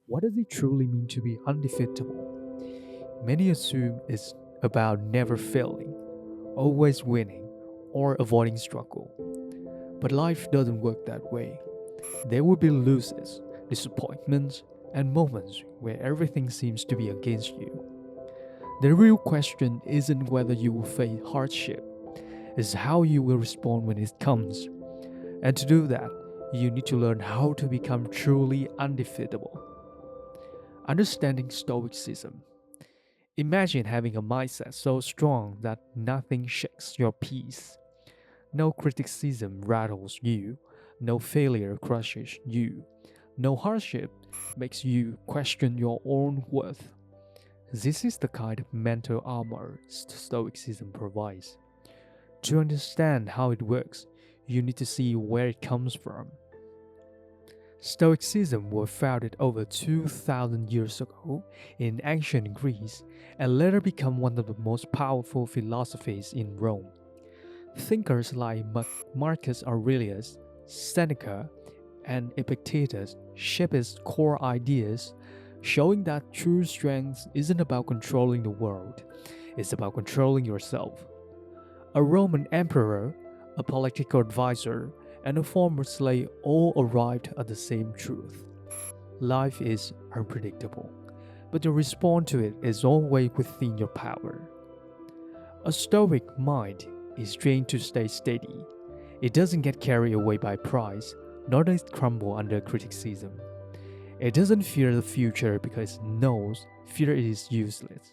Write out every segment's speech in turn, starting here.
What does it truly mean to be undefeatable? Many assume it's about never failing, always winning, or avoiding struggle. But life doesn't work that way. There will be losses, disappointments, and moments where everything seems to be against you. The real question isn't whether you will face hardship, it's how you will respond when it comes. And to do that, you need to learn how to become truly undefeatable. Understanding Stoicism. Imagine having a mindset so strong that nothing shakes your peace. No criticism rattles you, no failure crushes you, no hardship makes you question your own worth. This is the kind of mental armor Stoicism provides. To understand how it works, you need to see where it comes from. Stoicism was founded over 2,000 years ago in ancient Greece and later became one of the most powerful philosophies in Rome. Thinkers like Marcus Aurelius, Seneca, and Epictetus shaped its core ideas, showing that true strength isn't about controlling the world, it's about controlling yourself. A Roman emperor, a political advisor, and a former slave all arrived at the same truth. Life is unpredictable, but the response to it is always within your power. A stoic mind is trained to stay steady. It doesn't get carried away by pride, nor does it crumble under criticism. It doesn't fear the future because it knows fear is useless.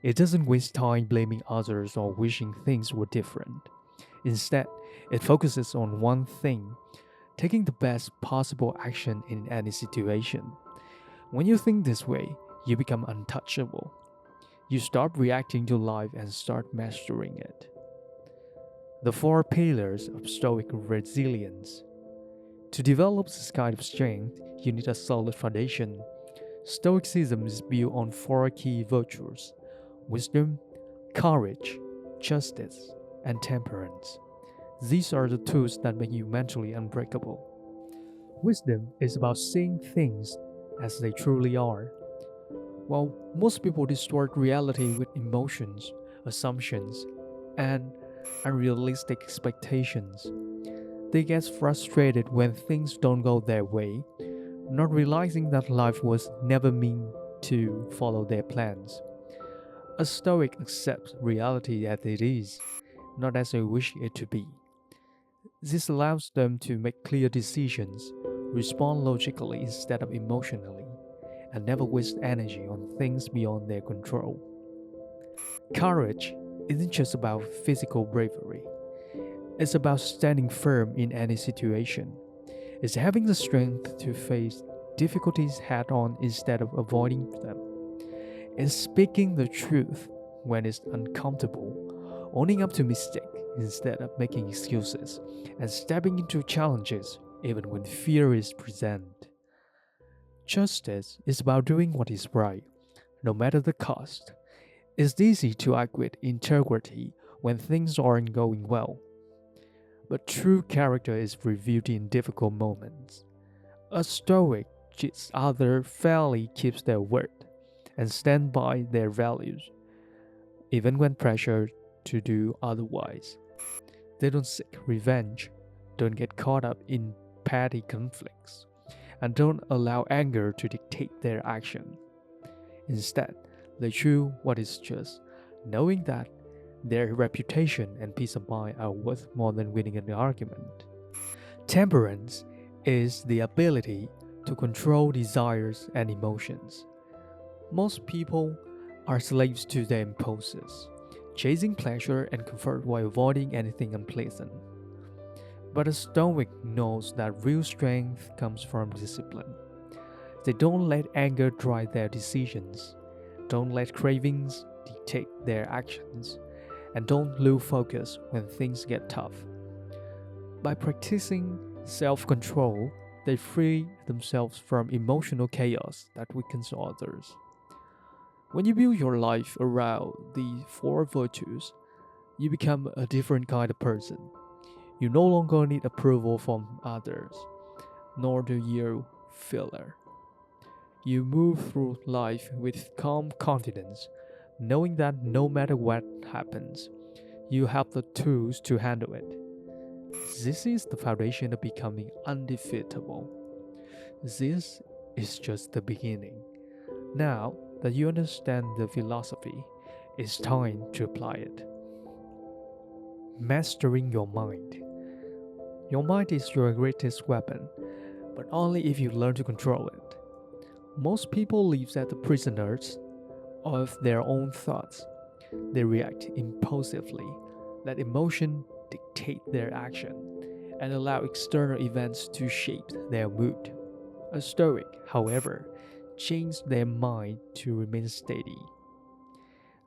It doesn't waste time blaming others or wishing things were different. Instead, it focuses on one thing, taking the best possible action in any situation. When you think this way, you become untouchable. You stop reacting to life and start mastering it. The four pillars of Stoic resilience. To develop this kind of strength, you need a solid foundation. Stoicism is built on four key virtues: wisdom, courage, justice, and temperance. These are the tools that make you mentally unbreakable. Wisdom is about seeing things as they truly are. While most people distort reality with emotions, assumptions, and unrealistic expectations, they get frustrated when things don't go their way, not realizing that life was never meant to follow their plans. A Stoic accepts reality as it is, not as they wish it to be. This allows them to make clear decisions, respond logically instead of emotionally, and never waste energy on things beyond their control. Courage isn't just about physical bravery, it's about standing firm in any situation. It's having the strength to face difficulties head on instead of avoiding them. It's speaking the truth when it's uncomfortable, owning up to mistakes instead of making excuses, and stepping into challenges even when fear is present. Justice is about doing what is right, no matter the cost. It's easy to act with integrity when things aren't going well, but true character is revealed in difficult moments. A Stoic treats others fairly, keeps their word, and stand by their values, even when pressured to do otherwise. They don't seek revenge, don't get caught up in petty conflicts, and don't allow anger to dictate their action. Instead, they choose what is just, knowing that their reputation and peace of mind are worth more than winning an argument. Temperance is the ability to control desires and emotions. Most people are slaves to their impulses, chasing pleasure and comfort while avoiding anything unpleasant. But a Stoic knows that real strength comes from discipline. They don't let anger drive their decisions, don't let cravings dictate their actions, and don't lose focus when things get tough. By practicing self control, they free themselves from emotional chaos that weakens others. When you build your life around these four virtues, you become a different kind of person. You no longer need approval from others, nor do you failure. You move through life with calm confidence, knowing that no matter what happens, you have the tools to handle it. This is the foundation of becoming undefeatable. This is just the beginning. Now that you understand the philosophy, it's time to apply it. Mastering your mind. Your mind is your greatest weapon, but only if you learn to control it. Most people live as the prisoners of their own thoughts. They react impulsively, let emotion dictate their action, and allow external events to shape their mood. A Stoic, however, changed their mind to remain steady.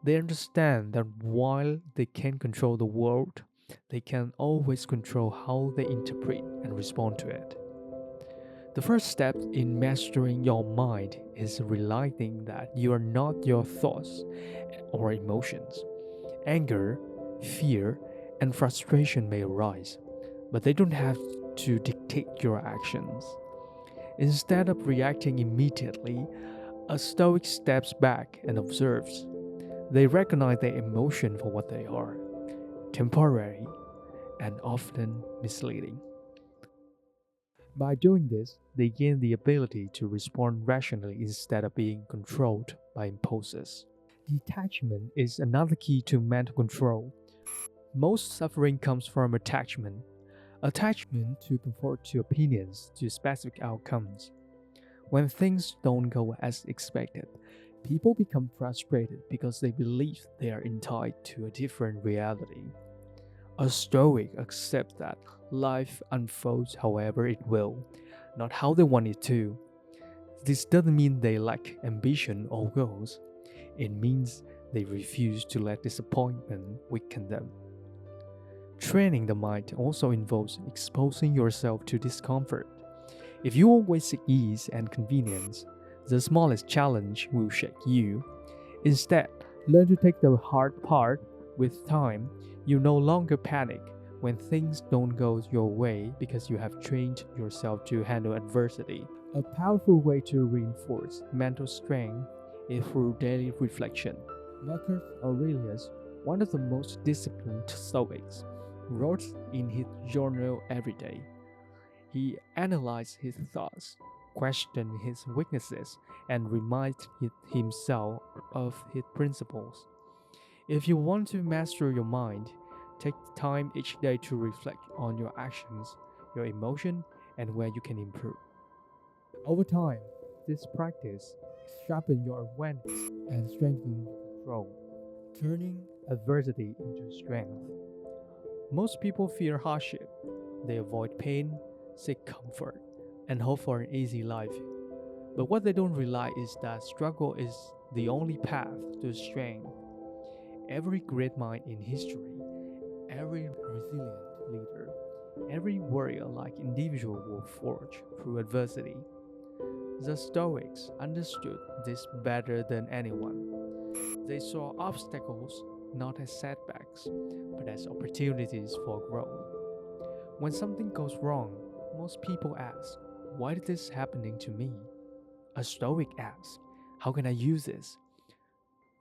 They understand that while they can control the world, they can always control how they interpret and respond to it. The first step in mastering your mind is realizing that you are not your thoughts or emotions. Anger, fear, and frustration may arise, but they don't have to dictate your actions. Instead of reacting immediately, a Stoic steps back and observes. They recognize their emotion for what they are, temporary and often misleading. By doing this, they gain the ability to respond rationally instead of being controlled by impulses. Detachment is another key to mental control. Most suffering comes from attachment. Attachment to comfort, to opinions, to specific outcomes. When things don't go as expected, people become frustrated because they believe they are entitled to a different reality. A Stoic accepts that life unfolds however it will, not how they want it to. This doesn't mean they lack ambition or goals. It means they refuse to let disappointment weaken them. Training the mind also involves exposing yourself to discomfort. If you always seek ease and convenience, the smallest challenge will shake you. Instead, learn to take the hard part. With time, you no longer panic when things don't go your way because you have trained yourself to handle adversity. A powerful way to reinforce mental strength is through daily reflection. Marcus Aurelius, one of the most disciplined Stoics, wrote in his journal every day. He analyzed his thoughts, questioned his weaknesses, and reminded himself of his principles. If you want to master your mind, take time each day to reflect on your actions, your emotion, and where you can improve. Over time, this practice sharpens your awareness and strengthens control, turning adversity into strength. Most people fear hardship. They avoid pain, seek comfort, and hope for an easy life. But what they don't realize is that struggle is the only path to strength. Every great mind in history, every resilient leader, every warrior-like individual will forge through adversity. The Stoics understood this better than anyone. They saw obstacles not as setbacks, but as opportunities for growth. When something goes wrong, most people ask, "Why is this happening to me?" A Stoic asks, "How can I use this?"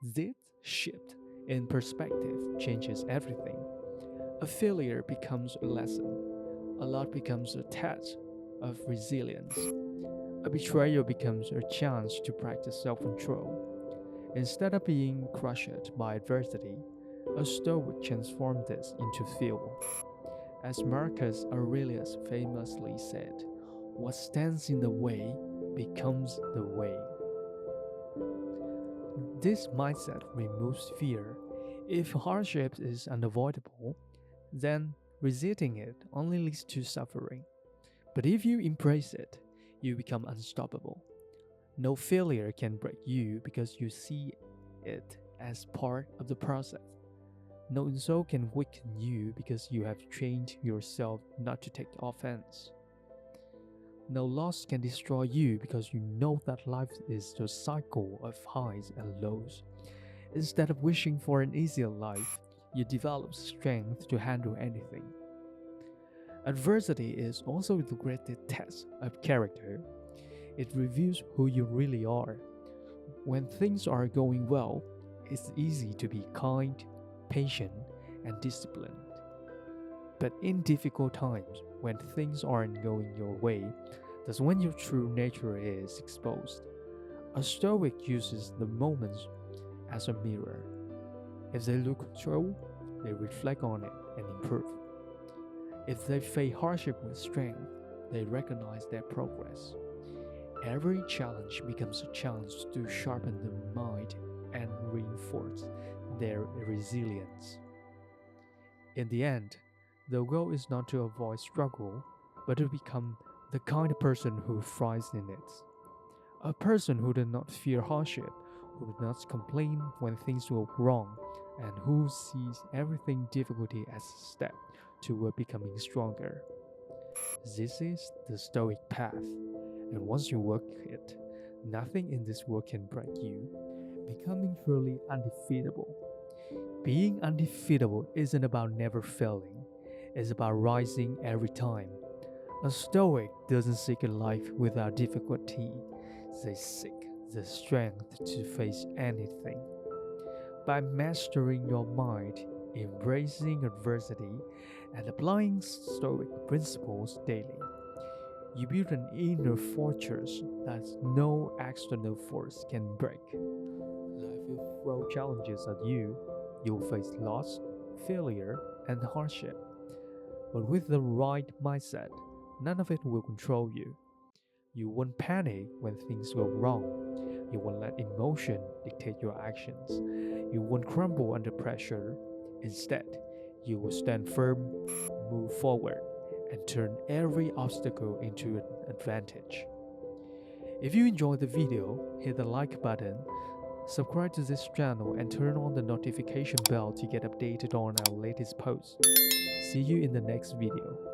This shift in perspective changes everything. A failure becomes a lesson. A loss becomes a test of resilience. A betrayal becomes a chance to practice self-control. Instead of being crushed by adversity, a Stoic transformed this into fuel. As Marcus Aurelius famously said, "What stands in the way becomes the way." This mindset removes fear. If hardship is unavoidable, then resisting it only leads to suffering. But if you embrace it, you become unstoppable. No failure can break you because you see it as part of the process. No insult can weaken you because you have trained yourself not to take offense. No loss can destroy you because you know that life is a cycle of highs and lows. Instead of wishing for an easier life, you develop strength to handle anything. Adversity is also the greatest test of character. It reveals who you really are. When things are going well, it's easy to be kind, patient, and disciplined. But in difficult times, when things aren't going your way, that's when your true nature is exposed. A Stoic uses the moments as a mirror. If they lose control, they reflect on it and improve. If they face hardship with strength, they recognize their progress. Every challenge becomes a challenge to sharpen the mind and reinforce their resilience. In the end, the goal is not to avoid struggle, but to become the kind of person who thrives in it. A person who does not fear hardship, who does not complain when things go wrong, and who sees everything difficulty as a step toward becoming stronger. This is the Stoic path, and once you walk it, nothing in this world can break you, becoming truly undefeatable. Being undefeatable isn't about never failing, it's about rising every time. A Stoic doesn't seek a life without difficulty, they seek the strength to face anything. By mastering your mind, embracing adversity, and applying Stoic principles daily, you build an inner fortress that no external force can break. Life will throw challenges at you. You'll face loss, failure, and hardship. But with the right mindset, none of it will control you. You won't panic when things go wrong. You won't let emotion dictate your actions. You won't crumble under pressure. Instead, you will stand firm, move forward, and turn every obstacle into an advantage. If you enjoyed the video, hit the like button, subscribe to this channel, and turn on the notification bell to get updated on our latest posts. See you in the next video.